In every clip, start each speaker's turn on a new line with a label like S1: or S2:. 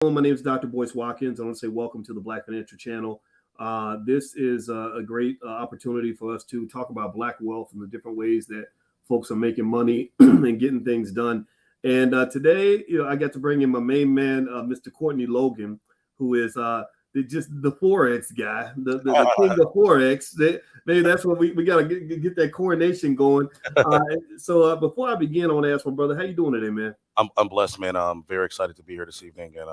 S1: My name is Dr. Boyce Watkins. I want to say welcome to the Black Financial Channel. This is a great opportunity for us to talk about Black wealth and the different ways that folks are making money and getting things done. And today, I got to bring in my main man, Mr. Courtney Logan, who is just the forex guy, the king of forex. Maybe that's what we got to get that coronation going. So before I begin, I want to ask my brother, how you doing today, man?
S2: I'm blessed, man. I'm very excited to be here this evening, and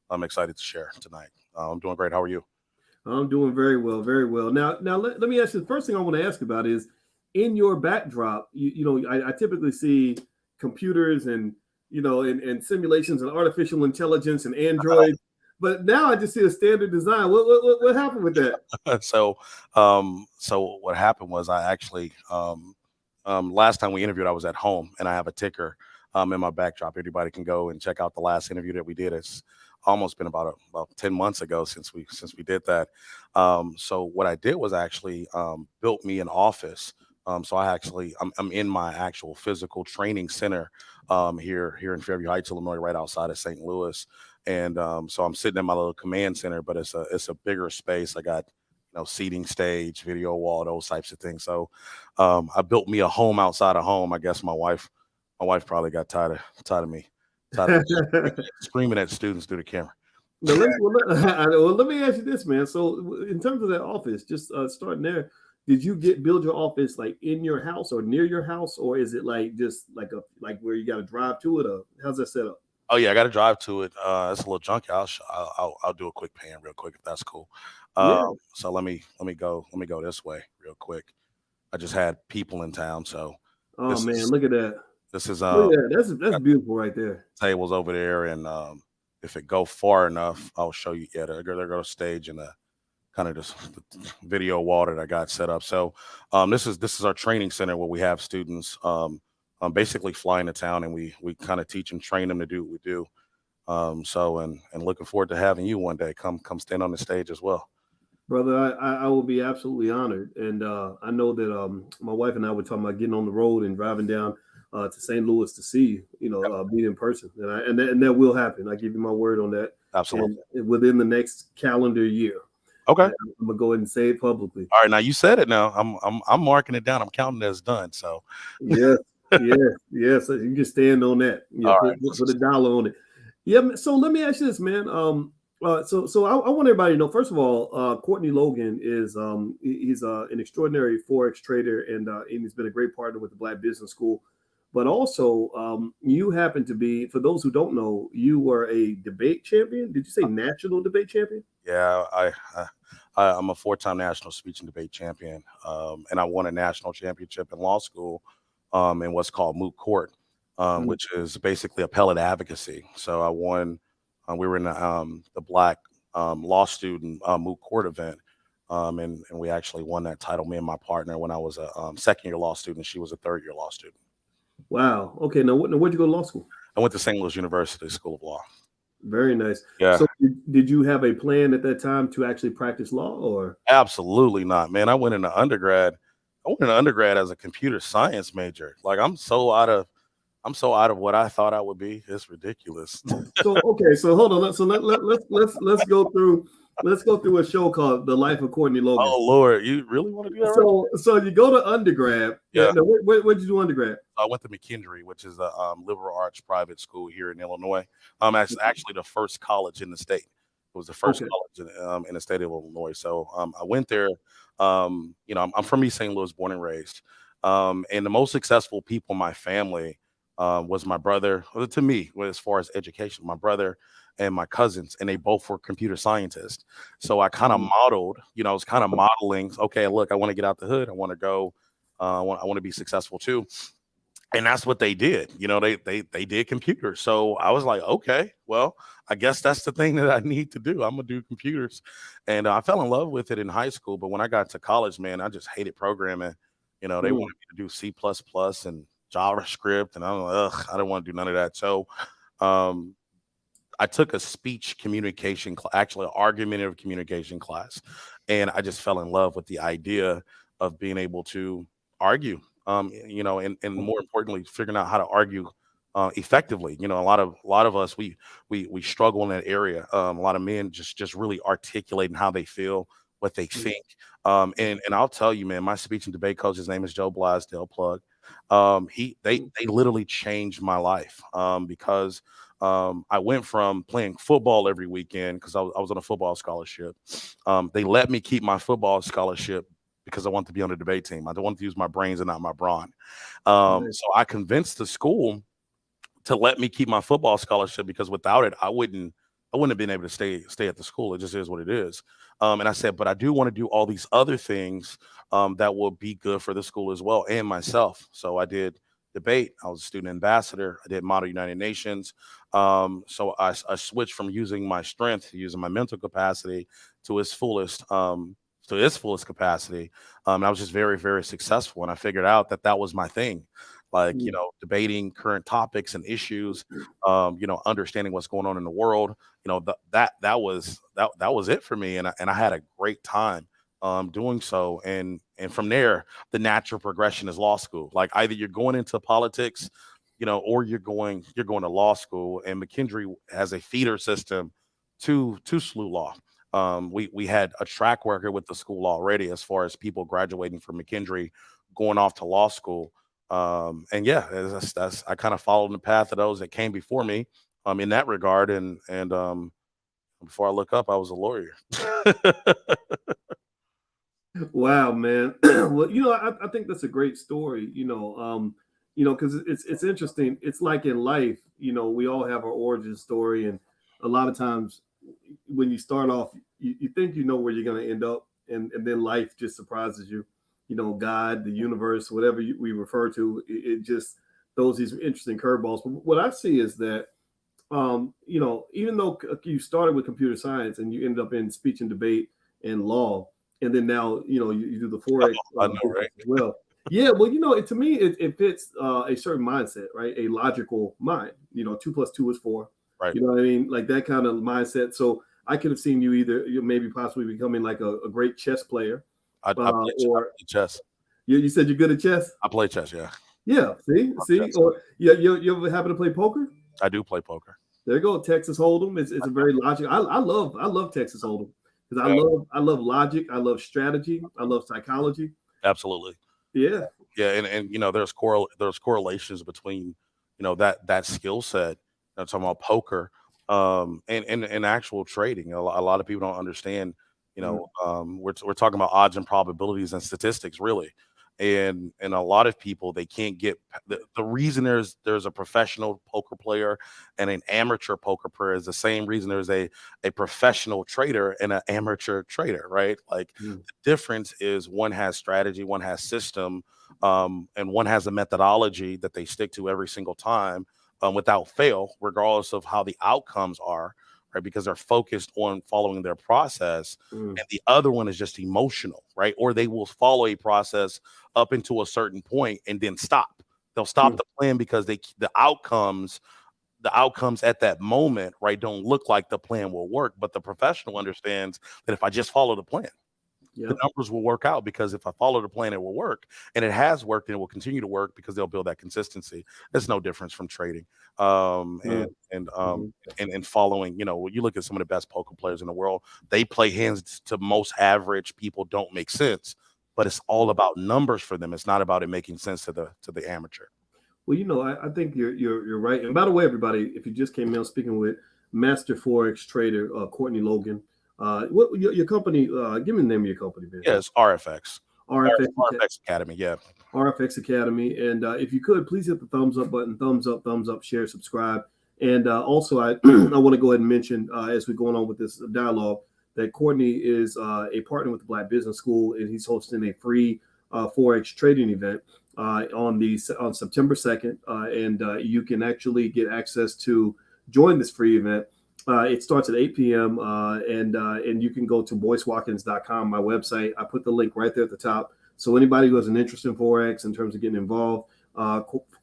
S2: I'm excited to share tonight. I'm doing great. How are you?
S1: I'm doing very well, very well. Now let me ask you. The first thing I want to ask about is in your backdrop. I typically see computers and and simulations and artificial intelligence and androids, but now I just see a standard design. What happened with that?
S2: So what happened was I actually last time we interviewed, I was at home, and I have a ticker in my backdrop. Anybody can go and check out the last interview that we did. It's almost been about 10 months ago since we did that. So what I did was I actually built me an office. So I'm in my actual physical training center here in Fairview Heights, Illinois, right outside of St. Louis. And so I'm sitting in my little command center, but it's a bigger space. I got seating stage, video wall, those types of things. So I built me a home outside of home. I guess my wife probably got tired of me, tired of screaming at students through the camera.
S1: Let me ask you this, man. So, in terms of that office, just starting there, did you build your office like in your house or near your house, or is it like just like where you got to drive to it, or how's that set up?
S2: Oh yeah, I got to drive to it. It's a little junky. I'll do a quick pan real quick if that's cool.
S1: Yeah.
S2: So let me go this way real quick. I just had people in town, so
S1: Oh
S2: this
S1: man,
S2: is
S1: look at that.
S2: this is
S1: Look at that. That's beautiful right there.
S2: tables over there, and if it go far enough, I'll show you. Yeah, they're going to stage in the kind of this video wall that I got set up. So this is our training center where we have students basically fly into town, and we kind of teach and train them to do what we do. And looking forward to having you one day come stand on the stage as well.
S1: Brother, I will be absolutely honored. And I know that my wife and I were talking about getting on the road and driving down to St. Louis to see you,
S2: Yep,
S1: meet in person. And that will happen. I give you my word on that. And
S2: absolutely.
S1: within the next calendar year,
S2: Okay.
S1: I'm gonna go ahead and say it publicly.
S2: All right. Now you said it. Now I'm marking it down. I'm counting it as done. So
S1: Yes, yes. So you can stand on that. Yeah,
S2: all right.
S1: put a dollar on it. Yeah. So let me ask you this, man. So I want everybody to know. First of all, Courtney Logan is he's an extraordinary forex trader, and he's been a great partner with the Black Business School. But also, you happen to be, for those who don't know, you were a debate champion. Did you say national debate champion?
S2: Yeah, I'm a four-time national speech and debate champion, and I won a national championship in law school in what's called moot court,
S1: Mm.
S2: which is basically appellate advocacy. So I won. We were in the Black law student moot court event, and we actually won that title. Me and my partner, when I was a second-year law student, she was a third-year law student.
S1: Wow. Okay. Now, where'd you go to law school?
S2: I went to St. Louis University School of Law.
S1: Very nice.
S2: Yeah,
S1: So, did you have a plan at that time to actually practice law, or?
S2: absolutely not, man. I went into undergrad as a computer science major. Like I'm so out of what I thought I would be. It's ridiculous.
S1: So okay, so hold on. Let's go through a show called The Life of Courtney Logan.
S2: Oh Lord, you really want to do that right?
S1: So you go to undergrad.
S2: Yeah.
S1: Now, where'd you do undergrad?
S2: I went to McKendree, which is a liberal arts private school here in Illinois. It's actually the first college in the state. It was the first
S1: Okay.
S2: college in the state of Illinois. So I went there. I'm from East St. Louis, born and raised. And the most successful people in my family was my brother. Well, to me, well, as far as education, my brother and my cousins, and they both were computer scientists. So I kind of
S1: Mhm.
S2: modeled. I was kind of modeling. Okay, look, I want to get out the hood. I want to go. I want to be successful too, and that's what they did. They did computers. So I was like, okay, well, I guess that's the thing that I need to do. I'm gonna do computers, and I fell in love with it in high school. But when I got to college, man, I just hated programming. They
S1: Mm.
S2: wanted me to do C++ and JavaScript, and I'm like, ugh, I don't want to do none of that. So um, I took a speech communication, actually an argumentative communication class, and I just fell in love with the idea of being able to argue. And more importantly, figuring out how to argue effectively. You know, a lot of us we struggle in that area. A lot of men just really articulating how they feel, what they think. And I'll tell you, man, my speech and debate coach, his name is Joe Blaisdell. Plug. They literally changed my life because I went from playing football every weekend because I was on a football scholarship. They let me keep my football scholarship because I want to be on the debate team. I don't want to use my brains and not my brawn.
S1: Nice.
S2: So I convinced the school to let me keep my football scholarship because without it, I wouldn't have been able to stay at the school. It just is what it is. And I said, but I do want to do all these other things that will be good for the school as well and myself. So I did debate. I was a student ambassador. I did Model United Nations. So I switched from using my strength to using my mental capacity to its fullest. To its fullest capacity. And I was just very, very successful. And I figured out that that was my thing, like, you
S1: Mm.
S2: know, debating current topics and issues, you know, understanding what's going on in the world. You know, that was it for me, and I had a great time doing so. And from there, the natural progression is law school. Like either you're going into politics, you know, or you're going to law school. And McKendree has a feeder system to SLU law. We had a track record with the school already as far as people graduating from McKendree going off to law school. And yeah, that's I kind of followed the path of those that came before me, in that regard. And before I look up, I was a lawyer.
S1: Wow, man. Well, I think that's a great story. Because it's interesting. It's like in life, we all have our origin story, and a lot of times when you start off, you think you know where you're going to end up, and then life just surprises you. God, the universe, whatever we refer to, it just throws these interesting curveballs. But what I see is that even though you started with computer science and you ended up in speech and debate and law, and then now you do the forex
S2: I know, right?
S1: business as well. Yeah, well, to me, it fits a certain mindset, right? A logical mind. 2 plus 2 is 4.
S2: Right.
S1: You know what I mean? Like that kind of mindset. So I could have seen you either maybe possibly becoming like a great chess player,
S2: I I
S1: or
S2: play chess.
S1: you said you're good at chess.
S2: I play chess. Yeah,
S1: Yeah,
S2: love
S1: see,
S2: chess.
S1: or yeah, you ever happen to play poker?
S2: I do play poker.
S1: There you go, Texas Hold'em. It's a very logical. I love Texas Hold'em because
S2: Yeah,
S1: I love logic. I love strategy. I love psychology.
S2: absolutely.
S1: Yeah.
S2: Yeah, and you know, there's correlations between, you know, that skill set. I'm talking about poker, and actual trading. A lot of people don't understand. You
S1: Mm,
S2: know, we're talking about odds and probabilities and statistics, really. And a lot of people they can't get the reason there's a professional poker player and an amateur poker player is the same reason there's a professional trader and an amateur trader, right? Like
S1: mm,
S2: the difference is one has strategy, one has system, and one has a methodology that they stick to every single time, without fail, regardless of how the outcomes are, right? Because they're focused on following their process.
S1: mm,
S2: And the other one is just emotional, right? Or they will follow a process up into a certain point and then stop. They'll stop
S1: mm.
S2: the plan because the outcomes at that moment, right, don't look like the plan will work. But the professional understands that if I just follow the plan, the
S1: Yep.
S2: numbers will work out because if I follow the plan, it will work. And it has worked and it will continue to work because they'll build that consistency. It's no difference from trading. Um, and,
S1: Mm,
S2: and,
S1: mhm.
S2: um, and following, you know, when you look at some of the best poker players in the world, they play hands to most average people don't make sense, but it's all about numbers for them. It's not about it making sense to the amateur.
S1: Well, I think you're right. And by the way, everybody, if you just came in, I'm speaking with Master Forex Trader Courtney Logan. What your company? Give me the name of your company, man.
S2: Yeah, it's RFX.
S1: RFX
S2: RFX Academy. Yeah.
S1: RFX Academy. And if you could, please hit the thumbs up button, thumbs up, share, subscribe. And also, I I want to go ahead and mention as we're going on with this dialogue that Courtney is a partner with the Black Business School, and he's hosting a free forex trading event on September 2nd, and you can actually get access to join this free event. It starts at 8 p.m. And you can go to boycewatkins.com, my website. I put the link right there at the top. So anybody who has an interest in forex in terms of getting involved,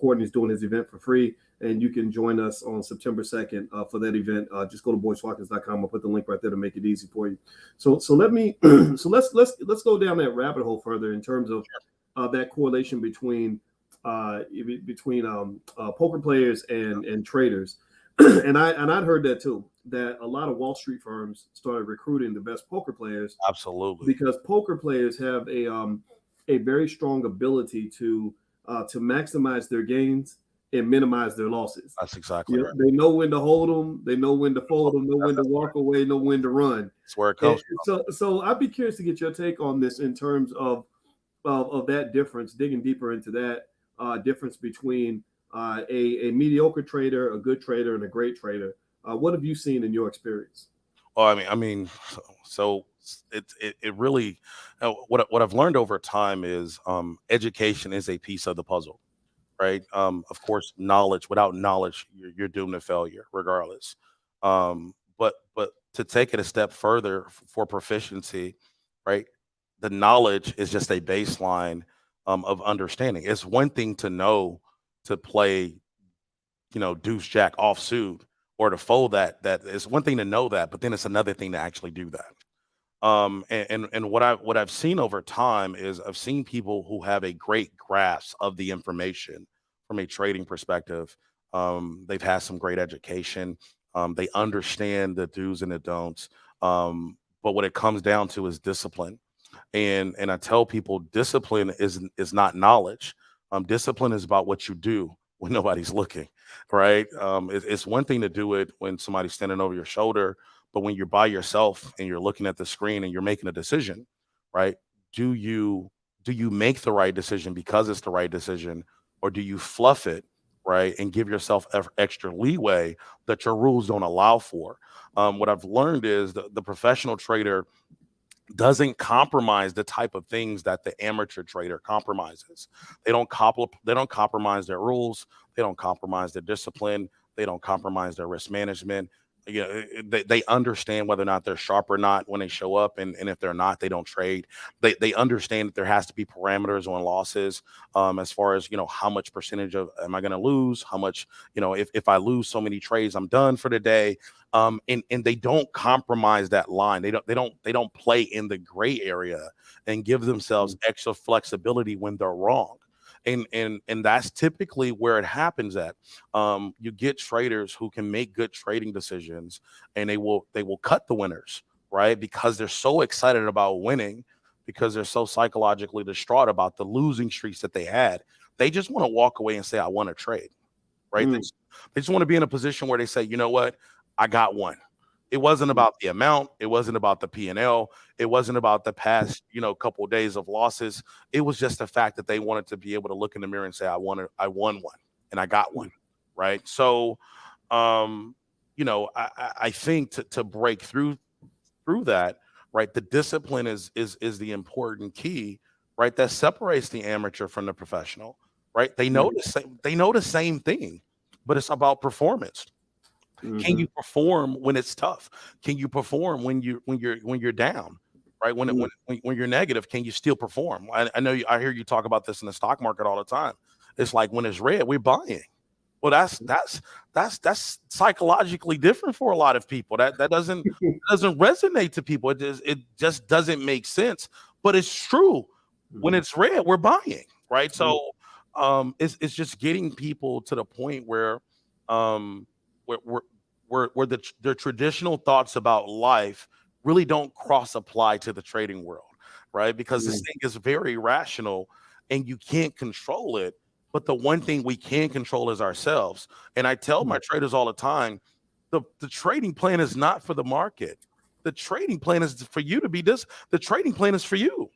S1: Courtney's doing his event for free, and you can join us on September 2nd for that event. Just go to boycewatkins.com. I'll put the link right there to make it easy for you. So let me so let's go down that rabbit hole further in terms of that correlation between between poker players and traders, and I'd heard that too. That a lot of Wall Street firms started recruiting the best poker players
S2: Absolutely.
S1: because poker players have a very strong ability to maximize their gains and minimize their losses.
S2: That's exactly
S1: You know,
S2: right.
S1: they know when to hold them, they know when to fold them, know when to walk away, know when to run.
S2: That's where it
S1: And
S2: comes
S1: so I'd be curious to get your take on this in terms of that difference, digging deeper into that difference between a mediocre trader, a good trader, and a great trader. What have you seen in your experience?
S2: Well, so it really what I've learned over time is education is a piece of the puzzle, right? Of course, knowledge. Without knowledge, you're doomed to failure, regardless. But to take it a step further for proficiency, right? The knowledge is just a baseline of understanding. It's one thing to know to play, deuce jack offsuit or to fold that. It's one thing to know that, but then it's another thing to actually do that. And what I've seen over time is I've seen people who have a great grasp of the information from a trading perspective. They've had some great education. They understand the do's and the don'ts. But what it comes down to is discipline. And I tell people discipline is not knowledge. Discipline is about what you do when nobody's looking, right? It's one thing to do it when somebody's standing over your shoulder, but when you're by yourself and you're looking at the screen and you're making a decision, right? Do you do you make the right decision because it's the right decision, or do you fluff it, right, and give yourself extra leeway that your rules don't allow for? What I've learned is the professional trader doesn't compromise the type of things that the amateur trader compromises. They don't compromise their rules, they don't compromise their discipline, they don't compromise their risk management. They understand whether or not they're sharp or not when they show up, and if they're not, they don't trade. They understand that there has to be parameters on losses, as far as how much percentage of am I going to lose, how much, if I lose so many trades, I'm done for the day. And they don't compromise that line. They don't play in the gray area and give themselves extra flexibility when they're wrong. And that's typically where it happens at. You get traders who can make good trading decisions, and they will cut the winners, right? Because they're so excited about winning, because they're so psychologically distraught about the losing streaks that they had. They just want to walk away and say, I want to trade, right?
S1: Mm,
S2: They just want to be in a position where they say, you know what, I got one. It wasn't
S1: mm,
S2: about the amount. It wasn't about the P&L. It wasn't about the past, couple of days of losses. It was just the fact that they wanted to be able to look in the mirror and say, I won one, and I got one,
S1: mm,
S2: right? So, um, I think to break through that, right? The discipline is the important key, right? That separates the amateur from the professional, right?
S1: mm,
S2: They know the same thing, but it's about performance. Can
S1: mhm,
S2: you perform when it's tough? Can you perform when you're down? Right?
S1: mm,
S2: When you're negative, can you still perform? I know I hear you talk about this in the stock market all the time. It's like when it's red, we're buying. Well, that's psychologically different for a lot of people. That doesn't resonate to people. It just doesn't make sense. But it's true. When
S1: mhm,
S2: it's red, we're buying, right?
S1: mm,
S2: So it's just getting people to the point um where where their traditional thoughts about life really don't cross apply to the trading world, right? Because this
S1: mm,
S2: thing is very rational and you can't control it. But the one thing we can control is ourselves. And I tell
S1: mm,
S2: my traders all the time, the trading plan is not for the market. The trading plan is for you to be this. The trading plan is for you.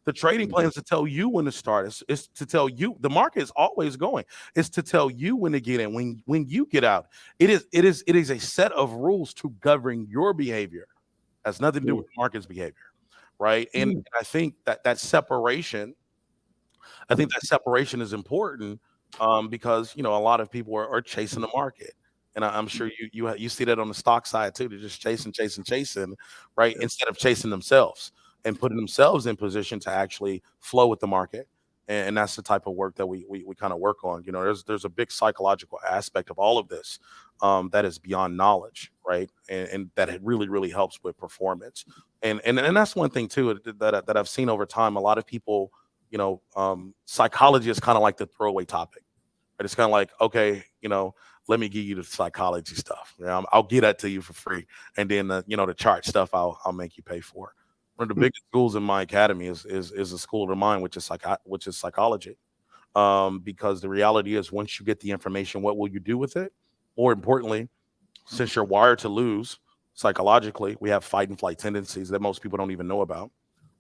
S2: The trading
S1: mm,
S2: plan is to tell you when to start. It's to tell you the market is always going. It's to tell you when to get in, when you get out. It is a set of rules to govern your behavior. Has nothing to do
S1: mm,
S2: with the market's behavior, right? And
S1: mm,
S2: I think that separation is important, because a lot of people are chasing the market, and I'm sure you see that on the stock side too. They're just chasing, chasing, chasing, right?
S1: yeah,
S2: Instead of chasing themselves and putting themselves in position to actually flow with the market. And that's the type of work that we kind of work on. There's a big psychological aspect of all of this, that is beyond knowledge, right? And that it really helps with performance. And that's one thing too that I've seen over time. A lot of people psychology is kind of like the throwaway topic. Right? It's kind of like, okay, let me give you the psychology stuff. I'll get that to you for free, and then the chart stuff I'll make you pay for. One of the biggest schools in my academy is a school of the mind, which is psychology. Because the reality is, once you get the information, what will you do with it? More importantly, since you're wired to lose psychologically, we have fight and flight tendencies that most people don't even know about.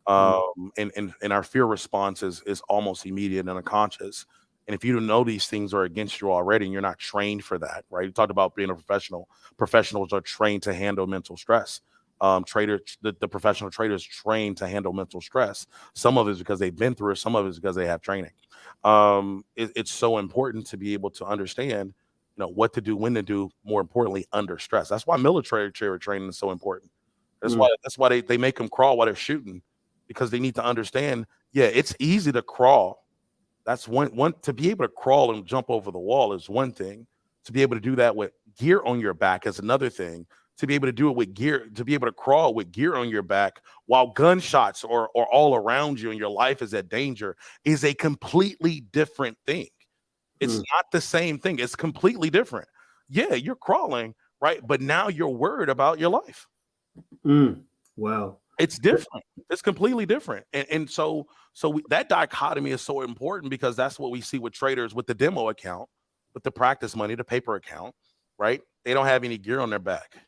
S2: And our fear response is almost immediate and unconscious. And if you don't know these things are against you already and you're not trained for that, right? You talked about being a professional. Professionals are trained to handle mental stress. The professional traders trained to handle mental stress. Some of it is because they've been through it. Some of it is because they have training. It's so important to be able to understand, what to do, when to do. More importantly, under stress. That's why military training is so important. That's why they make them crawl while they're shooting, because they need to understand. Yeah, it's easy to crawl. That's one to be able to crawl and jump over the wall is one thing. To be able to do that with gear on your back is another thing. To be able to do it with gear, to be able to crawl with gear on your back while gunshots are all around you and your life is at danger is a completely different thing. It's not the same thing. It's completely different. Yeah, you're crawling, right? But now you're worried about your life.
S1: Wow.
S2: It's different. It's completely different. And so that dichotomy is so important, because that's what we see with traders with the demo account, with the practice money, the paper account, right? They don't have any gear on their back.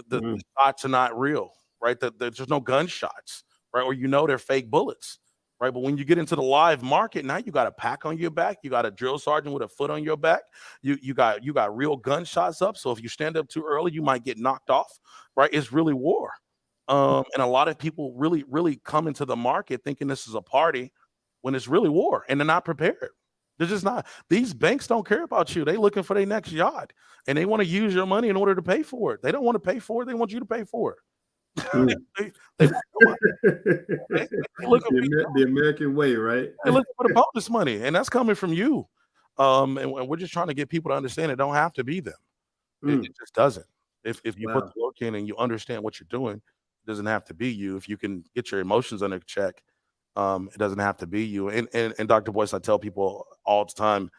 S2: The shots are not real, right? There's no gunshots, right? Or they're fake bullets, right? But when you get into the live market, now you got a pack on your back, you got a drill sergeant with a foot on your back, you got real gunshots up. So if you stand up too early, you might get knocked off, right? It's really war. And a lot of people really, really come into the market thinking this is a party when it's really war, and they're not prepared. They're just not. These banks don't care about you. They're looking for their next yacht, and they want to use your money in order to pay for it. They don't want to pay for it. They want you to pay for it. they look
S1: the American way, right?
S2: They're looking for the bonus money, and that's coming from you. And we're just trying to get people to understand it don't have to be them. It just doesn't. If you put the work in and you understand what you're doing, it doesn't have to be you. If you can get your emotions under check, it doesn't have to be you. And Dr. Boyce, I tell people all the time,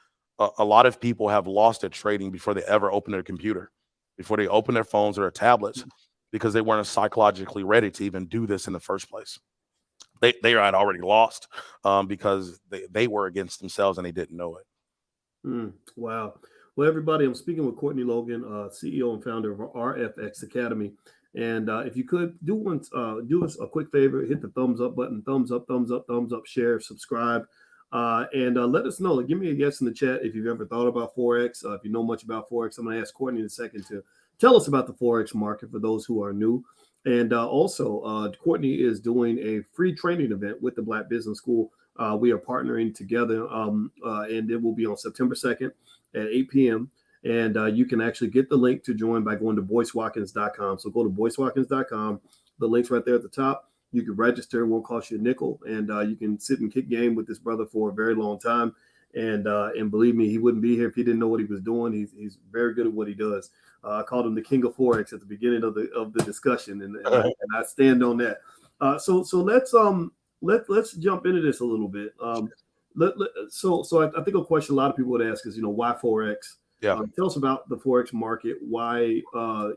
S2: a lot of people have lost their trading before they ever open their computer, before they open their phones or their tablets, because they weren't psychologically ready to even do this in the first place. They had already lost because they were against themselves and they didn't know it.
S1: Wow. Well, everybody, I'm speaking with Courtney Logan, CEO and founder of RFX Academy. And if you could do us a quick favor, hit the thumbs up button, thumbs up, share, subscribe, and let us know. Give me a yes in the chat if you've ever thought about forex. If you know much about forex, I'm going to ask Courtney in a second to tell us about the forex market for those who are new. And also, Courtney is doing a free training event with the Black Business School. We are partnering together, and it will be on September 2nd at 8 p.m. And you can actually get the link to join by going to boycewatkins.com. So go to boycewatkins.com. The link's right there at the top. You can register. It won't cost you a nickel. And you can sit and kick game with this brother for a very long time. And believe me, he wouldn't be here if he didn't know what he was doing. He's very good at what he does. I called him the king of forex at the beginning of the discussion, and I stand on that. So let's jump into this a little bit. So I think a question a lot of people would ask is, why forex?
S2: Yeah.
S1: Tell us about the forex market. Why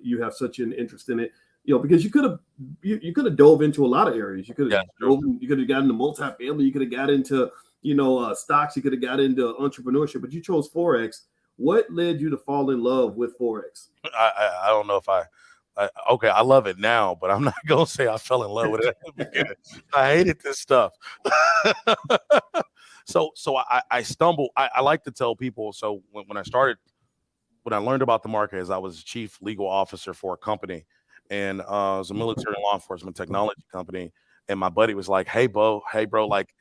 S1: you have such an interest in it? Because you could have dove into a lot of areas. You could have gotten into multifamily. You could have got into stocks. You could have got into entrepreneurship, but you chose forex. What led you to fall in love with forex?
S2: I don't know if I love it now, but I'm not gonna say I fell in love with it at the beginning. I hated this stuff. So I stumbled. I like to tell people. So when I learned about the market, as I was chief legal officer for a company, and it was a military law enforcement technology company, and my buddy was like, "Hey, bro, like,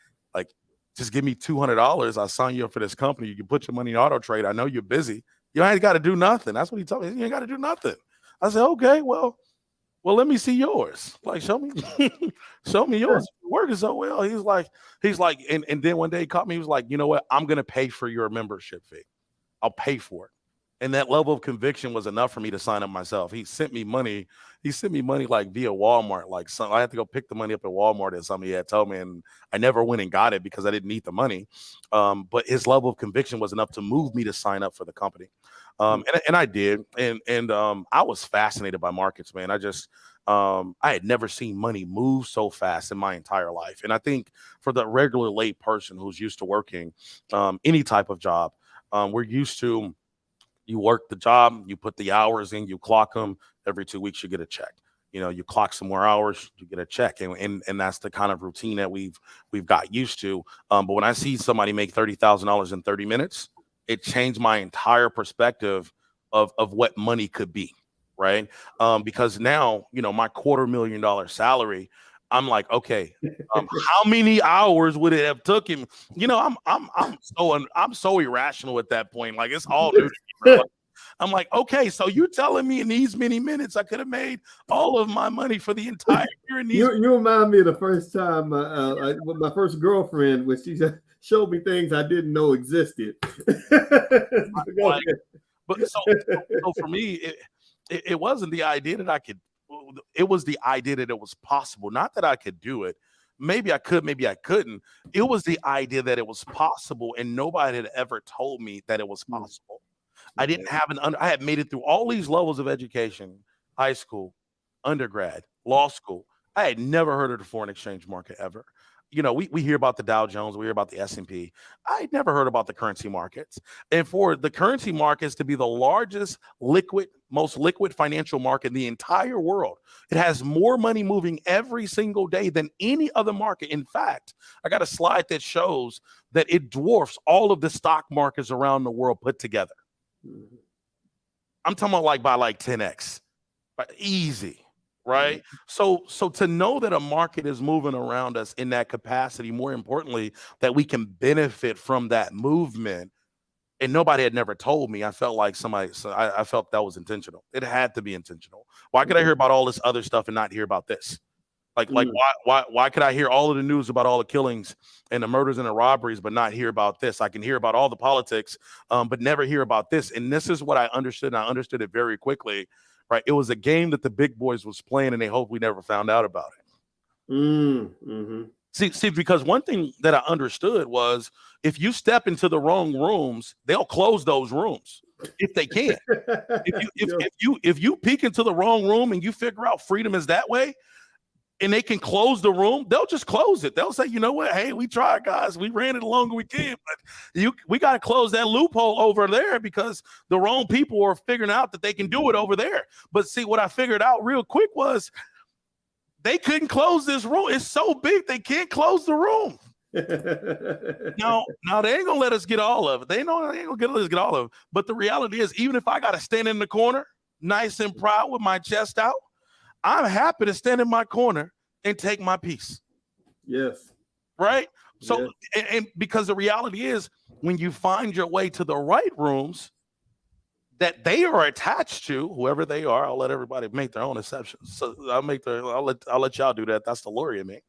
S2: just give me $200. I'll sign you up for this company. You can put your money in auto trade. I know you're busy. You ain't got to do nothing." That's what he told me. You ain't got to do nothing. I said, "Okay, well, let me see yours. Like, show me yours. You're working so well." He's like, and then one day he caught me. He was like, "You know what? I'm gonna pay for your membership fee. I'll pay for it." And that level of conviction was enough for me to sign up myself. He sent me money. He sent me money like via Walmart. Like I had to go pick the money up at Walmart as somebody had told me, and I never went and got it because I didn't need the money. But his level of conviction was enough to move me to sign up for the company. And I did. And I was fascinated by markets, man. I had never seen money move so fast in my entire life. And I think for the regular lay person who's used to working any type of job, we're used to, you work the job, you put the hours in, you clock them. Every 2 weeks, you get a check. You clock some more hours, you get a check, and that's the kind of routine that we've got used to. But when I see somebody make $30,000 in 30 minutes, it changed my entire perspective of what money could be, right? Because now, my $250,000 salary, I'm like, okay, how many hours would it have took him? I'm so irrational at that point. Like, it's all new to me, bro. I'm like, okay, so you're telling me in these many minutes I could have made all of my money for the entire year in these.
S1: You remind me of the first time with my first girlfriend, when she showed me things I didn't know existed.
S2: But so for me, it wasn't the idea that I could. It was the idea that it was possible, not that I could do it. Maybe I could, maybe I couldn't. It was the idea that it was possible, and nobody had ever told me that it was possible. I didn't have I had made it through all these levels of education: high school, undergrad, law school. I had never heard of the foreign exchange market ever. We hear about the Dow Jones, we hear about the S&P. I had never heard about the currency markets. And for the currency markets to be the largest most liquid financial market in the entire world, it has more money moving every single day than any other market. In fact, I got a slide that shows that it dwarfs all of the stock markets around the world put together. I'm talking about by 10x, easy. Right. So to know that a market is moving around us in that capacity, more importantly, that we can benefit from that movement, and nobody had never told me, I felt like I felt that was intentional. It had to be intentional. Why could I hear about all this other stuff and not hear about this? Why could I hear all of the news about all the killings and the murders and the robberies, but not hear about this? I can hear about all the politics, but never hear about this. And this is what I understood. And I understood it very quickly. Right. It was a game that the big boys was playing, and they hoped we never found out about it.
S1: Mm-hmm.
S2: See, because one thing that I understood was, if you step into the wrong rooms, they'll close those rooms if they can. If you peek into the wrong room and you figure out freedom is that way, and they can close the room, they'll just close it. They'll say, you know what? Hey, we tried, guys. We ran it as long as we can, but we got to close that loophole over there because the wrong people are figuring out that they can do it over there. But see, what I figured out real quick was they couldn't close this room. It's so big, they can't close the room. Now they ain't gonna let us get all of it. They ain't gonna let us get all of it. But the reality is, even if I got to stand in the corner, nice and proud with my chest out, I'm happy to stand in my corner and take my piece.
S1: Yes.
S2: Right. So, yes. And because the reality is, when you find your way to the right rooms that they are attached to, whoever they are, I'll let everybody make their own exceptions. So I'll let y'all do that. That's the lawyer in me.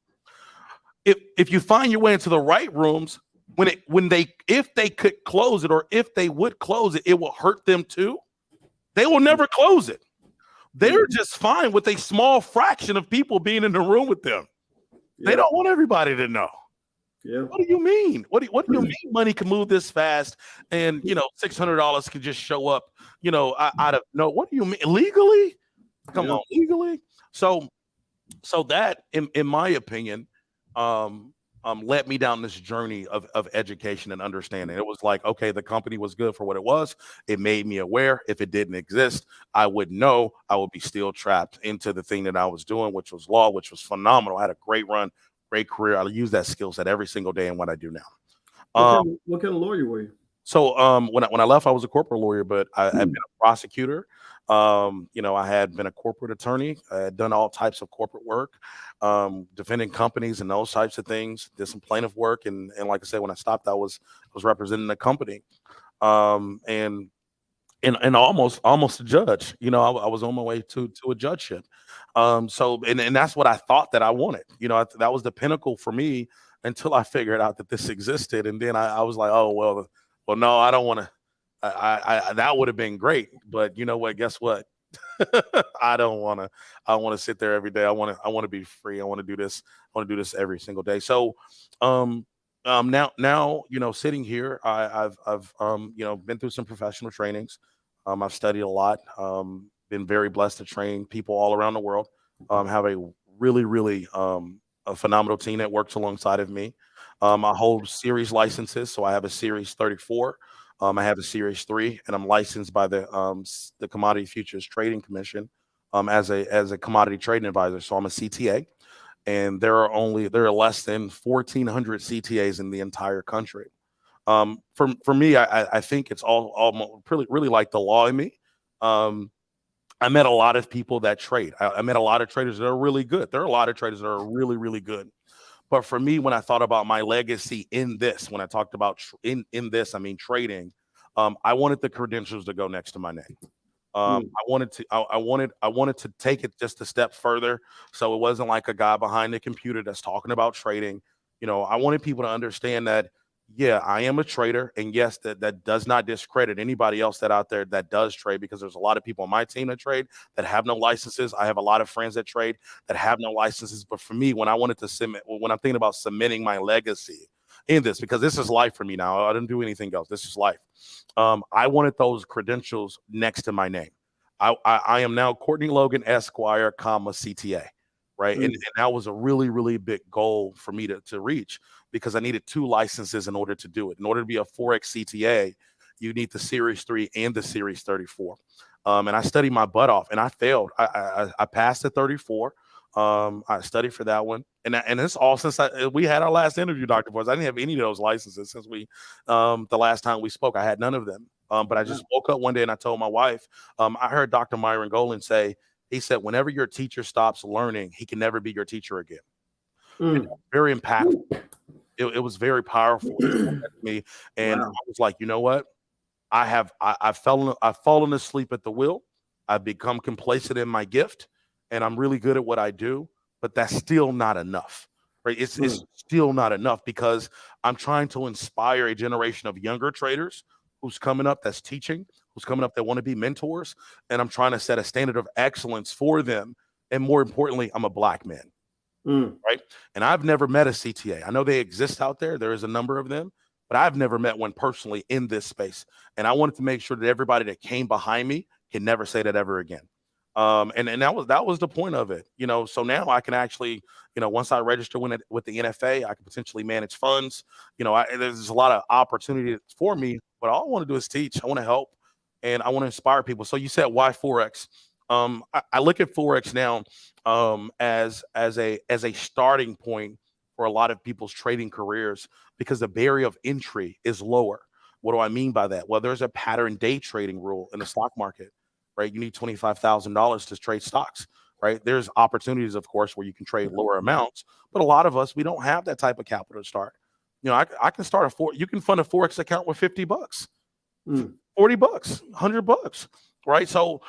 S2: If you find your way into the right rooms, if they could close it, or if they would close it, it will hurt them too. They will never close it. They're just fine with a small fraction of people being in the room with them. Yeah. They don't want everybody to know.
S1: Yeah.
S2: What do you mean? What do you mean money can move this fast and, $600 can just show up, out of no, what do you mean? Legally? Come on, legally? So that, in my opinion, led me down this journey of education and understanding. It was like, okay, the company was good for what it was. It made me aware. If it didn't exist, I would know I would be still trapped into the thing that I was doing, which was law, which was phenomenal. I had a great run, great career. I use that skill set every single day in what I do now.
S1: What kind of lawyer were you?
S2: So when I left, I was a corporate lawyer, but I've been a prosecutor. I had been a corporate attorney. I had done all types of corporate work, defending companies and those types of things. Did some plaintiff work, and like I said, when I stopped, I was representing the company, and almost a judge. I was on my way to a judgeship. So that's what I thought that I wanted. That was the pinnacle for me until I figured out that this existed, and then I was like, oh well, no, I don't want that would have been great. But you know what? Guess what? I don't want to. I want to sit there every day. I want to be free. I want to do this. I want to do this every single day. So, um, now, sitting here, I've been through some professional trainings. I've studied a lot. Been very blessed to train people all around the world. Have a really a phenomenal team that works alongside of me. I hold series licenses, so I have a series 34. I have a Series 3, and I'm licensed by the Commodity Futures Trading Commission as a commodity trading advisor. So I'm a CTA, and there are less than 1,400 CTAs in the entire country. For me, I think it's all really like the law in me. Um, I met a lot of people that trade. I met a lot of traders that are really good. There are a lot of traders that are really good. But for me, when I thought about my legacy in this, when I talked about in this, I mean trading, I wanted the credentials to go next to my name. I wanted to take it just a step further, so it wasn't like a guy behind the computer that's talking about trading. I wanted people to understand that, yeah, I am a trader, and yes, that does not discredit anybody else that out there that does trade, because there's a lot of people on my team that trade that have no licenses. I have a lot of friends that trade that have no licenses. But for me, when I'm thinking about cementing my legacy in this, because this is life for me now. I didn't do anything else. This is life. I wanted those credentials next to my name. I am now Courtney Logan Esquire, CTA, right? And that was a really big goal for me to reach, because I needed 2 licenses in order to do it. In order to be a forex CTA, you need the Series 3 and the Series 34. And I studied my butt off, and I failed. I passed the 34. I studied for that one, and it's all since we had our last interview, Dr. Boys. I didn't have any of those licenses since the last time we spoke. I had none of them. But I just woke up one day and I told my wife, I heard Dr. Myron Golan say, he said, whenever your teacher stops learning, he can never be your teacher again. Very impactful. It was very powerful. He said that to me, and I was like, you know what? I've fallen asleep at the wheel. I've become complacent in my gift, and I'm really good at what I do, but that's still not enough. Right? It's still not enough, because I'm trying to inspire a generation of younger traders who's coming up that's teaching, who's coming up that want to be mentors, and I'm trying to set a standard of excellence for them. And more importantly, I'm a Black man. Right? And I've never met a CTA. I know they exist out there. There is a number of them, but I've never met one personally in this space. And I wanted to make sure that everybody that came behind me can never say that ever again. And that was the point of it. So now I can actually, once I register with the NFA, I can potentially manage funds. There's a lot of opportunity for me, but all I want to do is teach. I want to help, and I want to inspire people. So you said, why forex? I look at forex now as a starting point for a lot of people's trading careers, because the barrier of entry is lower. What do I mean by that? Well, there's a pattern day trading rule in the stock market, right? You need $25,000 to trade stocks, right? There's opportunities, of course, where you can trade lower amounts, but a lot of us, we don't have that type of capital to start. I can start you can fund a forex account with $50, $40, $100, right? So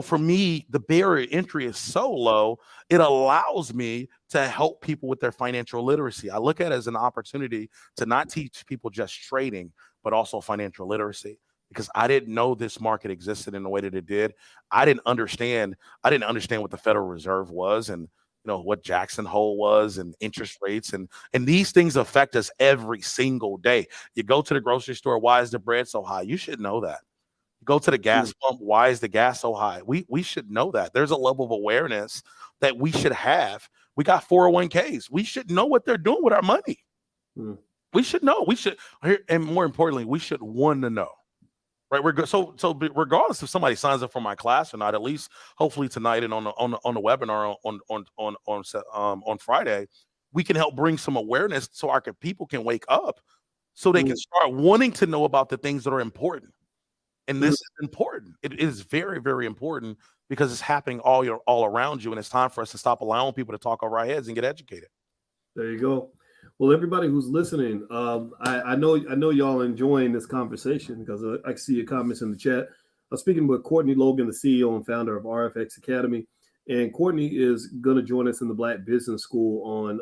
S2: for me, the barrier entry is so low, it allows me to help people with their financial literacy. I look at it as an opportunity to not teach people just trading, but also financial literacy, because I didn't know this market existed in the way that it did. I didn't understand what the Federal Reserve was, and what Jackson Hole was, and interest rates, and these things affect us every single day. You go to the grocery store, why is the bread so high? You should know that. Go to the gas pump, why is the gas so high? We should know that. There's a level of awareness that we should have. We got 401ks. We should know what they're doing with our money. We should know. And more importantly, we should want to know. Right? So regardless if somebody signs up for my class or not, at least hopefully tonight and on the webinar on Friday, we can help bring some awareness so our people can wake up, so they can start wanting to know about the things that are important. And this is important. It is very, very important, because it's happening all around you, and it's time for us to stop allowing people to talk over our heads and get educated.
S1: There you go. Well, everybody who's listening, I know y'all enjoying this conversation, because I see your comments in the chat. I'm speaking with Courtney Logan, the CEO and founder of RFX Academy, and Courtney is going to join us in the Black Business School on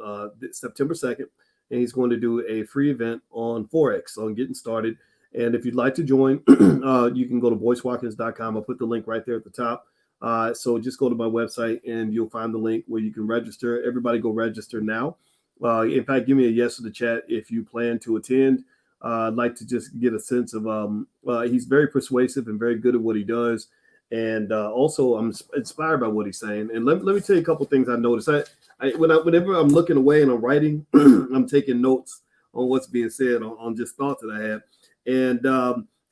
S1: September 2nd, and he's going to do a free event on forex, on getting started. And if you'd like to join, you can go to boycewatkins.com. I'll put the link right there at the top. So just go to my website and you'll find the link where you can register. Everybody go register now. In fact, give me a yes in the chat if you plan to attend. I'd like to just get a sense of he's very persuasive and very good at what he does. And also, I'm inspired by what he's saying. And let me tell you a couple things I noticed. Whenever I'm looking away and I'm writing, I'm taking notes on what's being said on just thoughts that I had.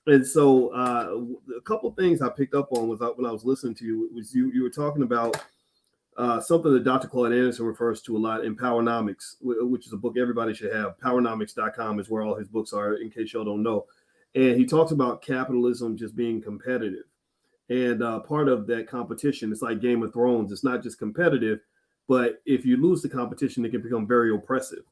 S1: And so a couple things I picked up on was when I was listening to you was you were talking about something that Dr. Claude Anderson refers to a lot in Powernomics, which is a book everybody should have. Powernomics.com is where all his books are, in case y'all don't know. And he talks about capitalism just being competitive. And part of that competition, it's like Game of Thrones. It's not just competitive, but if you lose the competition, it can become very oppressive.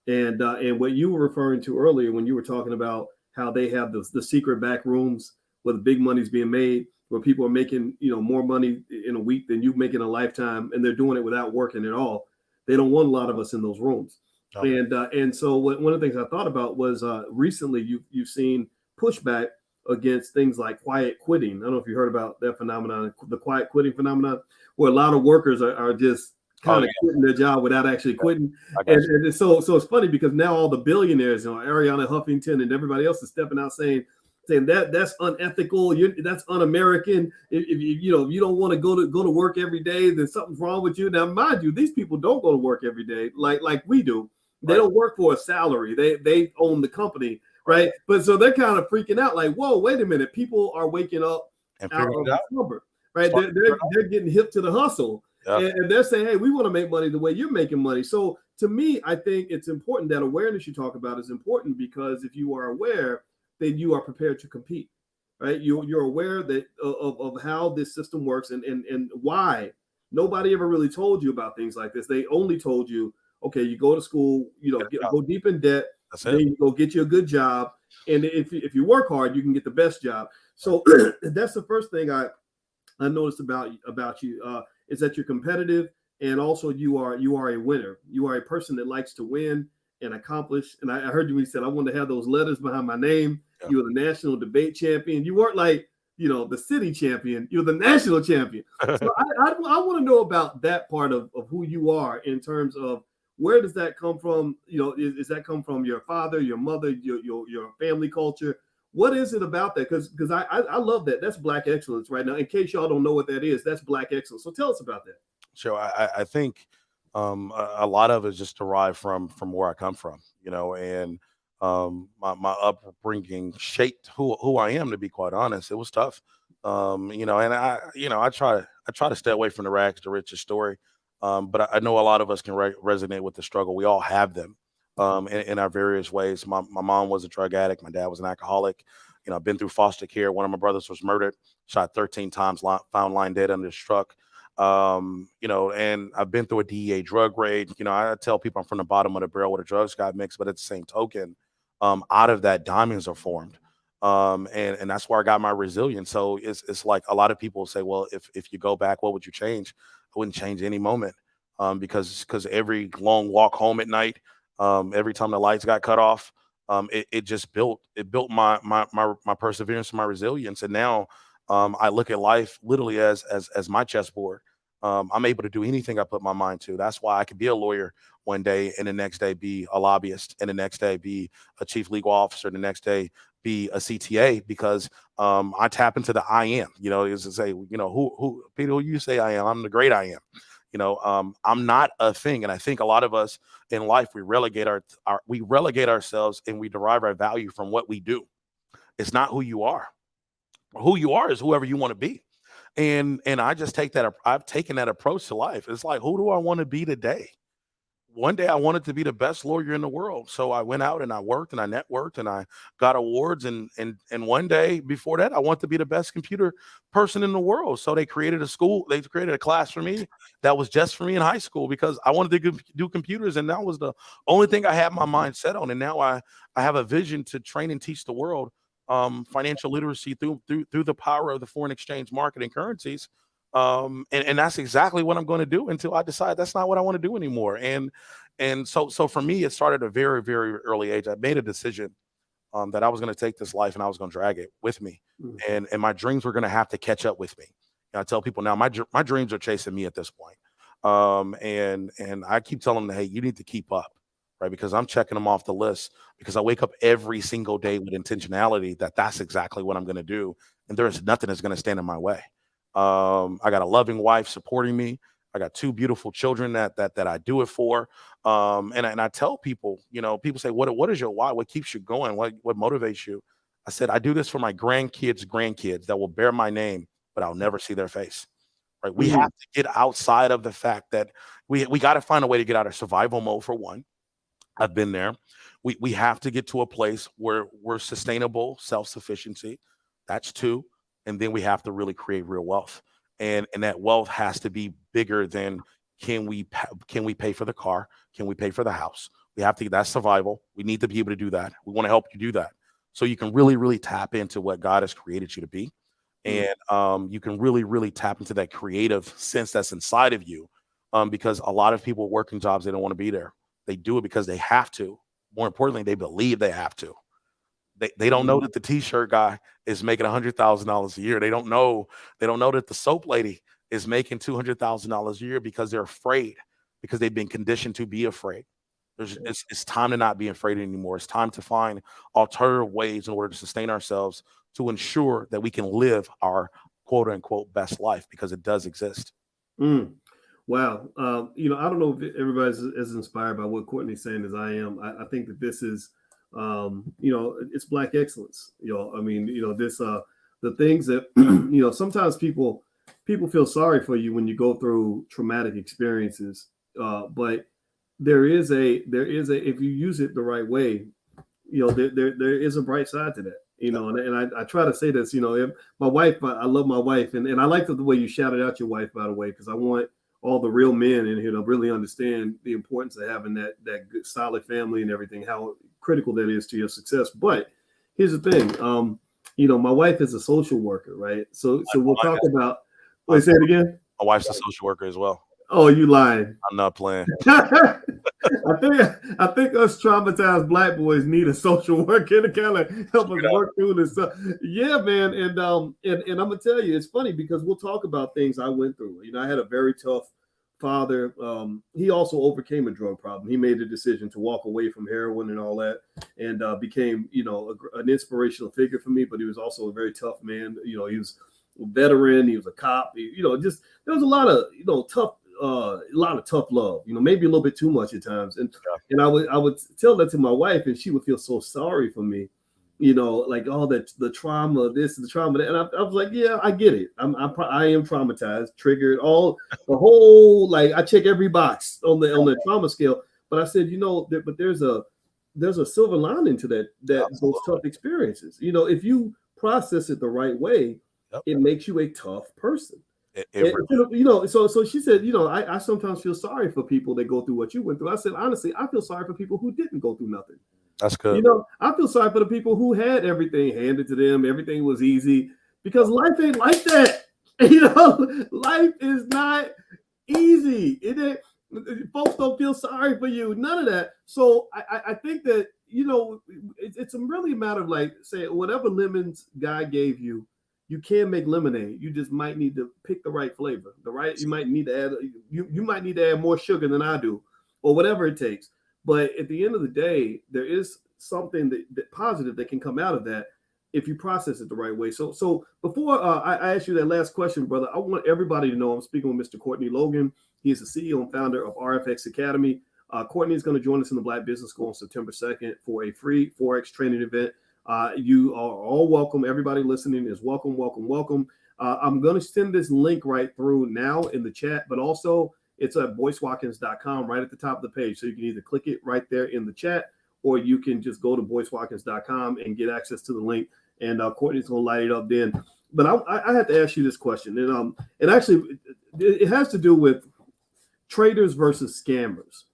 S1: And what you were referring to earlier when you were talking about how they have the secret back rooms where the big money's being made, where people are making more money in a week than you make in a lifetime, and they're doing it without working at all. They don't want a lot of us in those rooms. Oh. And so one of the things I thought about was recently you've seen pushback against things like quiet quitting. I don't know if you heard about that phenomenon, the quiet quitting phenomenon, where a lot of workers are just kind of quitting their job without actually quitting. And so it's funny because now all the billionaires, Ariana Huffington and everybody else is stepping out saying that's unethical. That's un-American. If you don't want to go to work every day, then something's wrong with you. Now, mind you, these people don't go to work every day like we do. They don't work for a salary. They own the company, right? But so they're kind of freaking out, like, whoa, wait a minute. People are waking up and out of the slumber, right? They're getting hip to the hustle. Yeah. And they're saying, hey, we want to make money the way you're making money. So to me, I think it's important that awareness you talk about is important, because if you are aware, then you are prepared to compete, right? You're aware that of how this system works and why. Nobody ever really told you about things like this. They only told you, okay, you go to school, go deep in debt, then you go get you a good job. And if you work hard, you can get the best job. So that's the first thing I noticed about you. Is that you're competitive, and also you are a winner. You are a person that likes to win and accomplish. And I heard you when you said I wanted to have those letters behind my name. Yeah. You were the national debate champion. You weren't like the city champion. You're the national champion. So I want to know about that part of who you are in terms of where does that come from? Is that come from your father, your mother, your family culture? What is it about that? Because I love that. That's Black excellence right now. In case y'all don't know what that is, that's Black excellence. So tell us about that.
S2: Sure. I think a lot of it is just derived from where I come from, and my upbringing shaped who I am. To be quite honest, it was tough, and I try to stay away from the rags to riches story, but I know a lot of us can resonate with the struggle. We all have them. In our various ways. My mom was a drug addict. My dad was an alcoholic. I've been through foster care. One of my brothers was murdered, shot 13 times, found lying dead under his truck. And I've been through a DEA drug raid. I tell people I'm from the bottom of the barrel where the drugs got mixed, but at the same token, out of that, diamonds are formed. And that's where I got my resilience. So it's like a lot of people say, well, if you go back, what would you change? I wouldn't change any moment, because every long walk home at night, every time the lights got cut off, it built my perseverance and my resilience. And now I look at life literally as my chessboard. I'm able to do anything I put my mind to. That's why I could be a lawyer one day and the next day be a lobbyist, and the next day be a chief legal officer, the next day be a CTA, because I tap into the I am. Is to say, who Peter, who you say I am? I'm the great I am. I'm not a thing. And I think a lot of us in life, we relegate ourselves, and we derive our value from what we do. It's not who you are. Who you are is whoever you want to be. And I just I've taken that approach to life. It's like, who do I want to be today? One day I wanted to be the best lawyer in the world. So I went out and I worked and I networked and I got awards. And one day before that, I wanted to be the best computer person in the world. So they created a class for me that was just for me in high school, because I wanted to do computers. And that was the only thing I had my mind set on. And now I have a vision to train and teach the world financial literacy through the power of the foreign exchange market and currencies. And that's exactly what I'm going to do until I decide that's not what I want to do anymore. And so for me, it started at a very, very early age. I made a decision that I was going to take this life and I was going to drag it with me, and my dreams were going to have to catch up with me. And I tell people now, my dreams are chasing me at this point. And I keep telling them, hey, you need to keep up, right? Because I'm checking them off the list because I wake up every single day with intentionality that that's exactly what I'm going to do, and there is nothing that's going to stand in my way. I got a loving wife supporting me. I got two beautiful children that I do it for. And I tell people, people say, what is your why? What keeps you going? What motivates you? I said, I do this for my grandkids that will bear my name, but I'll never see their face. Right? We have to get outside of the fact that we got to find a way to get out of survival mode for one. I've been there. We have to get to a place where we're sustainable self-sufficiency. That's two. And then we have to really create real wealth. And that wealth has to be bigger than can we pay for the car? Can we pay for the house? We have to, that's survival. We need to be able to do that. We want to help you do that. So you can really, really tap into what God has created you to be. And you can really, really tap into that creative sense that's inside of you. Because a lot of people working jobs, they don't want to be there. They do it because they have to. More importantly, they believe they have to. They don't know that the t-shirt guy is making $100,000 a year. They don't know that the soap lady is making $200,000 a year because they're afraid, because they've been conditioned to be afraid. It's time to not be afraid anymore. It's time to find alternative ways in order to sustain ourselves, to ensure that we can live our quote unquote best life, because it does exist.
S1: Wow. I don't know if everybody's as inspired by what Courtney's saying as I am. I think that this is, it's Black excellence. This, the things that, sometimes people feel sorry for you when you go through traumatic experiences. But there is a, if you use it the right way, there is a bright side to that. And I try to say this, if my wife, I love my wife, and I like the way you shouted out your wife, by the way, because I want all the real men in here to really understand the importance of having that good, solid family and everything, how critical that is to your success. But here's the thing, my wife is a social worker, right? So we'll talk about. Wait, say it again.
S2: My wife's a social worker as well.
S1: Oh, you lying?
S2: I'm not playing.
S1: I think us traumatized Black boys need a social worker to kind of help us work through this stuff. Yeah, man. And I'm gonna tell you, it's funny because we'll talk about things I went through. I had a very tough father. He also overcame a drug problem. He made the decision to walk away from heroin and all that, and became, an inspirational figure for me. But he was also a very tough man. He was a veteran. He was a cop. Just there was a lot of tough. A lot of tough love, maybe a little bit too much at times. And I would tell that to my wife, and she would feel so sorry for me, like all that, the trauma, this, the trauma, that. And I was like, yeah, I get it. I am traumatized, triggered, all the whole, like I check every box on the trauma scale. But I said, but there's a silver lining to that those tough experiences. If you process it the right way, it makes you a tough person. So she said, I sometimes feel sorry for people that go through what you went through. I said, honestly, I feel sorry for people who didn't go through nothing.
S2: That's good.
S1: I feel sorry for the people who had everything handed to them. Everything was easy, because life ain't like that. Life is not easy. It ain't, folks don't feel sorry for you. None of that. So I think that, it's really a matter of, like, say, whatever lemons God gave you, you can make lemonade. You just might need to pick the right flavor. You might need to add. You might need to add more sugar than I do, or whatever it takes. But at the end of the day, there is something that positive that can come out of that if you process it the right way. So before I ask you that last question, brother, I want everybody to know I'm speaking with Mr. Courtney Logan. He is the CEO and founder of RFX Academy. Courtney is going to join us in the Black Business School on September 2nd for a free forex training event. You are all welcome. Everybody listening is welcome, welcome, welcome. I'm going to send this link right through now in the chat, but also it's at boycewatkins.com right at the top of the page. So you can either click it right there in the chat, or you can just go to boycewatkins.com and get access to the link. And Courtney's going to light it up then. But I have to ask you this question. And actually, it has to do with traders versus scammers.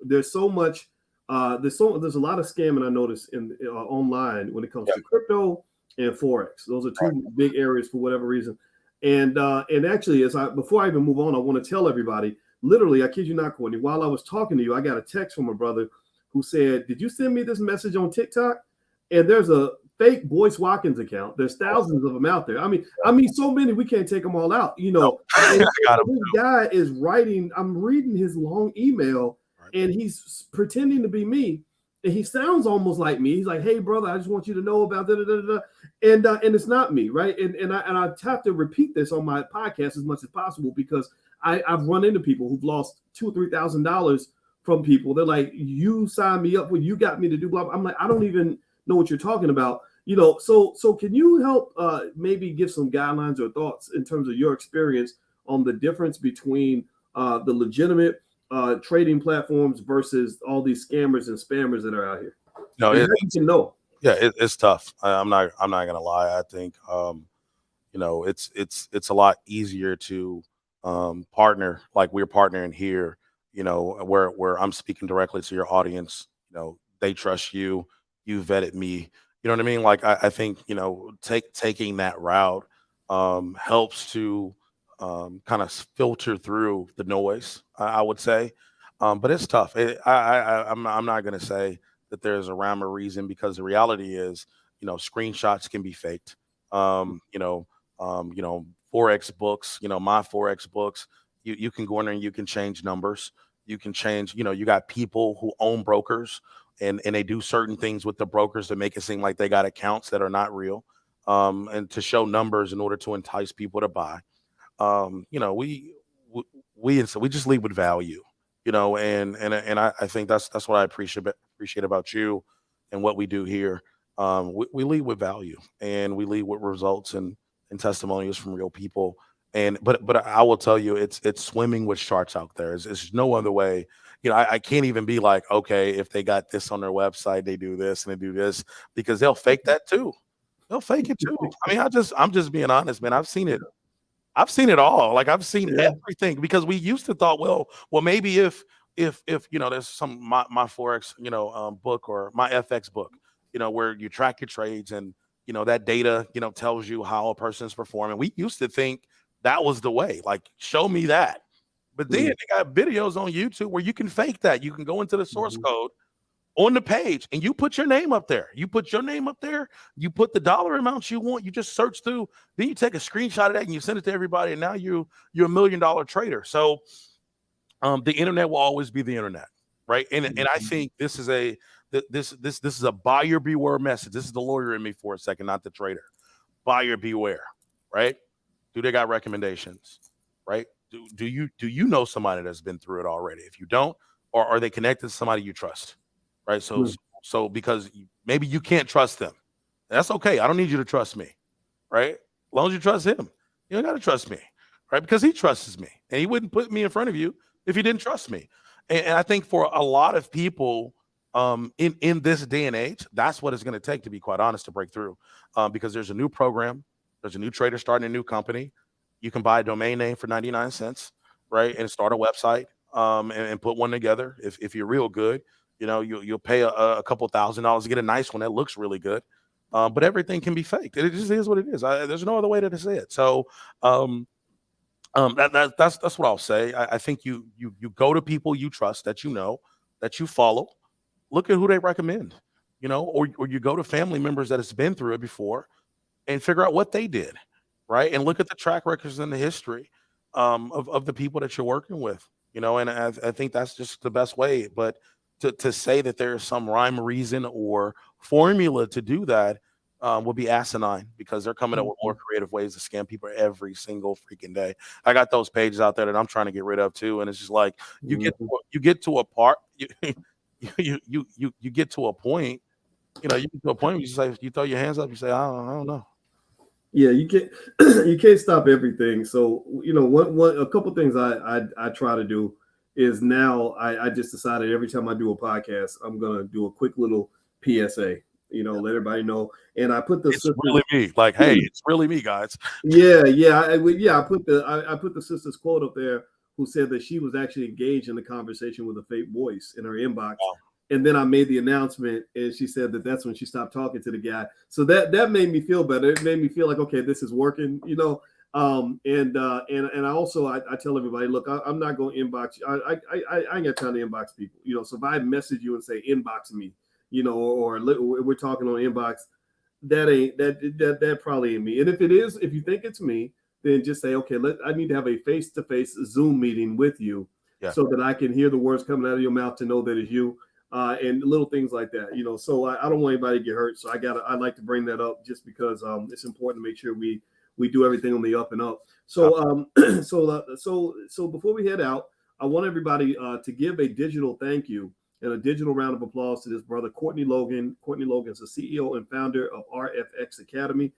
S1: There's so much. There's a lot of scamming I notice in online when it comes to crypto and forex. Those are two big areas for whatever reason. And actually, before I even move on, I want to tell everybody, literally, I kid you not, Courtney, while I was talking to you, I got a text from a brother who said, "Did you send me this message on TikTok?" and there's a fake Boyce Watkins account. There's thousands of them out there. I mean, so many we can't take them all out. You know, and
S2: got
S1: so this guy is writing. I'm reading his long email, and he's pretending to be me. And he sounds almost like me. He's like, "Hey, brother, I just want you to know about da da da da," and it's not me, right? And I have to repeat this on my podcast as much as possible because I've run into people who've lost $2,000 or $3,000 from people. They're like, "You signed me up when you got me to do blah, blah." I'm like, I don't even know what you're talking about, you know. So can you help maybe give some guidelines or thoughts in terms of your experience on the difference between the legitimate trading platforms versus all these scammers and spammers that are out here?
S2: No,
S1: And how you can know?
S2: yeah, it's tough. I'm not gonna lie. I think you know, it's a lot easier to partner like we're partnering here. You know, where I'm speaking directly to your audience. You know, they trust you. You vetted me. You know what I mean? Like I think you know, taking that route helps to kind of filter through the noise. I would say, but it's tough. I'm not gonna say that there's a rhyme or reason because the reality is, you know, screenshots can be faked. You know, you know, forex books, you know, my forex books, you can go in there and you can change numbers. You can change, you know, you got people who own brokers and they do certain things with the brokers to make it seem like they got accounts that are not real. And to show numbers in order to entice people to buy. You know, we we just lead with value, you know, and I think that's what I appreciate about you and what we do here. We lead with value and we lead with results and testimonials from real people. And but I will tell you, it's swimming with sharks out there. It's no other way. You know, I can't even be like, okay, if they got this on their website, they do this and they do this because they'll fake that too. They'll fake it too. I mean, I'm just being honest, man. I've seen it all. Like I've seen
S1: Yeah.
S2: everything because we used to thought, well, maybe if you know, there's some my forex, you know, book or my FX book, you know, where you track your trades and you know that data, you know, tells you how a person's performing. We used to think that was the way. Like, show me that. But then
S1: Mm-hmm.
S2: they got videos on YouTube where you can fake that. You can go into the source code on the page and you put your name up there. You put your name up there. You put the dollar amounts you want. You just search through. Then you take a screenshot of that and you send it to everybody. And now you're $1 million trader. So the internet will always be the internet, right? And I think this is this is a buyer beware message. This is the lawyer in me for a second, not the trader. Buyer beware, right? Do they got recommendations, right? Do you know somebody that's been through it already? If you don't, or are they connected to somebody you trust, right? So because maybe you can't trust them, that's okay. I don't need you to trust me, right? As long as you trust him, you don't got to trust me, right? Because he trusts me, and he wouldn't put me in front of you if he didn't trust me. And I think for a lot of people, in this day and age, that's what it's going to take, to be quite honest, to break through, because there's a new program, there's a new trader starting a new company. You can buy a domain name for 99 cents, right, and start a website, and put one together. If you're real good, you know, you'll pay a couple $1,000 to get a nice one that looks really good. But everything can be faked. It just is what it is. There's no other way to say it. So, um, that's what I'll say. I think you go to people you trust, that you know, that you follow. Look at who they recommend, you know, or you go to family members that has been through it before and figure out what they did, right? And look at the track records and the history of the people that you're working with, you know. And I think that's just the best way. But to say that there's some rhyme, reason, or formula to do that would be asinine because they're coming up with more creative ways to scam people every single freaking day. I got those pages out there that I'm trying to get rid of too, and it's just like you get to a part you get to a point, you know, you get to a point where you say, you throw your hands up, you say, I don't know.
S1: Yeah, you can't you can't stop everything. So you know, what a couple things I try to do is now I just decided every time I do a podcast, I'm gonna do a quick little PSA. You know, let everybody know. And I put the
S2: It's really me. Like, hey, it's really me, guys.
S1: I put the sister's quote up there who said that she was actually engaged in a conversation with a fake voice in her inbox.
S2: Wow.
S1: And then I made the announcement, and she said that that's when she stopped talking to the guy. So that made me feel better. It made me feel like, okay, this is working, you know. And I also I tell everybody, look, I'm not going to inbox you. I ain't got time to inbox people, you know. So if I message you and say inbox me, or we're talking on inbox, that probably ain't me. And if it is, if you think it's me, then just say, okay, I need to have a face-to-face Zoom meeting with you, so that I can hear the words coming out of your mouth to know that it's you, and little things like that. So I don't want anybody to get hurt. So I like to bring that up just because it's important to make sure we do everything on the up and up. So so before we head out, I want everybody to give a digital thank you and a digital round of applause to this brother, Courtney Logan. Courtney Logan is the CEO and founder of RFX Academy,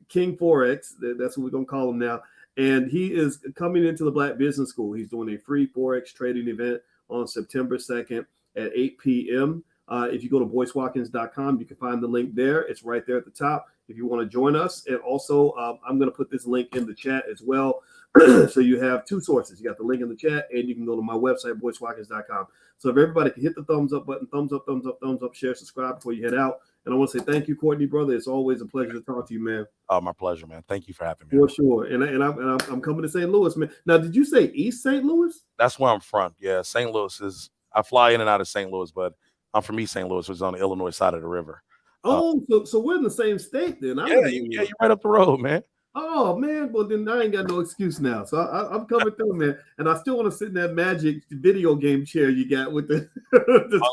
S1: King Forex. That's what we're going to call him now. And he is coming into the Black Business School. He's doing a free Forex trading event on September 2nd at 8 p.m. If you go to boycewatkins.com, you can find the link there. It's right there at the top if you want to join us. And also, I'm going to put this link in the chat as well. So you have two sources. You got the link in the chat, and you can go to my website, boycewatkins.com. So if everybody can hit the thumbs up button, thumbs up, share, subscribe before you head out. And I want to say thank you, Courtney, brother. It's always a pleasure to talk to you, man.
S2: Oh, my pleasure, man. Thank you for having me.
S1: For sure. And I'm coming to St. Louis, man. Now, did you say East St. Louis?
S2: That's where I'm from. Yeah, St. Louis is. I fly in and out of St. Louis, but I'm from East St. Louis, which is on the Illinois side of the river.
S1: Oh, so we're in the same state then.
S2: You're right up the road, man.
S1: Oh man, well then I ain't got no excuse now. So I'm coming through, man, and I still want to sit in that magic video game chair you got with the.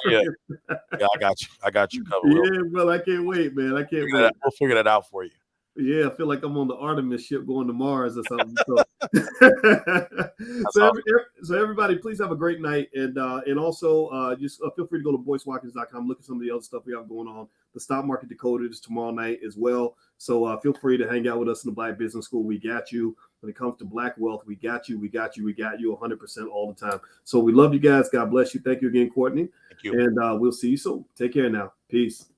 S2: Yeah, I got you covered.
S1: Yeah, well, I can't wait, man. I can't wait.
S2: We'll figure that out for you.
S1: Yeah, I feel like I'm on the Artemis ship going to Mars or something. So everybody, please have a great night, and also just feel free to go to boycewatkins.com. Look at some of the other stuff we have going on. The Stock Market Decoded is tomorrow night as well. So feel free to hang out with us in the Black Business School. We got you. When it comes to Black wealth, we got you. We got you 100% all the time. So we love you guys. God bless you. Thank you again, Courtney.
S2: Thank you.
S1: And we'll see you soon. Take care now. Peace.